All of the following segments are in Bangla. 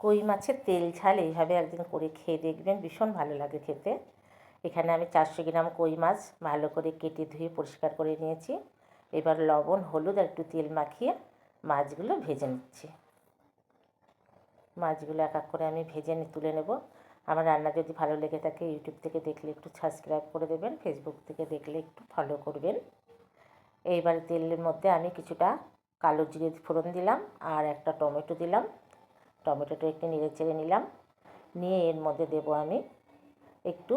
কই মাছের তেল ঝাল এইভাবে একদিন করে খেয়ে দেখবেন, ভীষণ ভালো লাগে খেতে। এখানে আমি 400 গ্রাম কই মাছ ভালো করে কেটে ধুয়ে পরিষ্কার করে নিয়েছি। এবার লবণ, হলুদ আর একটু তেল মাখিয়ে মাছগুলো ভেজে নিচ্ছি। মাছগুলো এক এক করে আমি ভেজে তুলে নেব। আমার রান্না যদি ভালো লেগে থাকে ইউটিউব থেকে দেখলে একটু সাবস্ক্রাইব করে দেবেন, ফেসবুক থেকে দেখলে একটু ফলো করবেন। এইবার তেলের মধ্যে আমি কিছুটা কালো জিরে ফোড়ন দিলাম আর একটা টমেটো দিলাম। টমেটোটা একটু নেড়ে চেড়ে নিলাম, নিয়ে এর মধ্যে দেব আমি একটু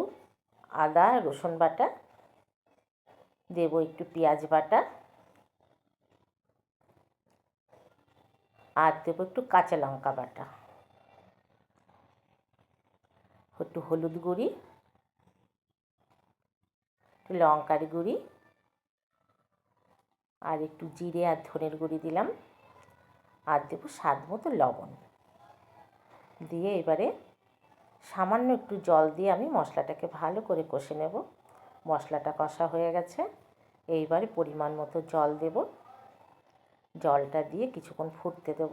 আদা রসুন বাটা, দেব একটু পেঁয়াজ বাটা, আর দেবো একটু কাঁচা লঙ্কা বাটা, একটু হলুদ গুঁড়ি, একটু লঙ্কার গুঁড়ি, আর একটু জিরে আর ধনের গুঁড়ি দিলাম, আর দেবো স্বাদ মতো লবণ দিয়ে এবারে সামান্য একটু জল দিয়ে আমি মশলাটাকে ভালো করে কষে নেব। মশলাটা কষা হয়ে গেছে, এইবারে পরিমাণ মতো জল দেব। জলটা দিয়ে কিছুক্ষণ ফুটতে দেব।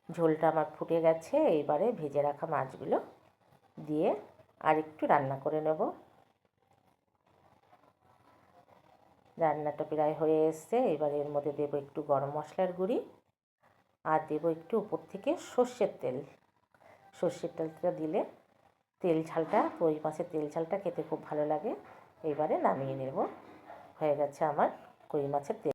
ঝোলটা আমার ফুটে গেছে, এইবারে ভেজে রাখা মাছগুলো দিয়ে আর একটু রান্না করে নেব। রান্নাটা প্রায় হয়ে এসছে, এবার এর মধ্যে দেবো একটু গরম মশলার গুঁড়ি আর দেবো একটু উপর থেকে সর্ষের তেল। সর্ষের তেলটা দিলে তেল ঝালটা, কই মাছের তেল ঝালটা খেতে খুব ভালো লাগে। এবারে নামিয়ে নেব। হয়ে গেছে আমার কই মাছের তেল।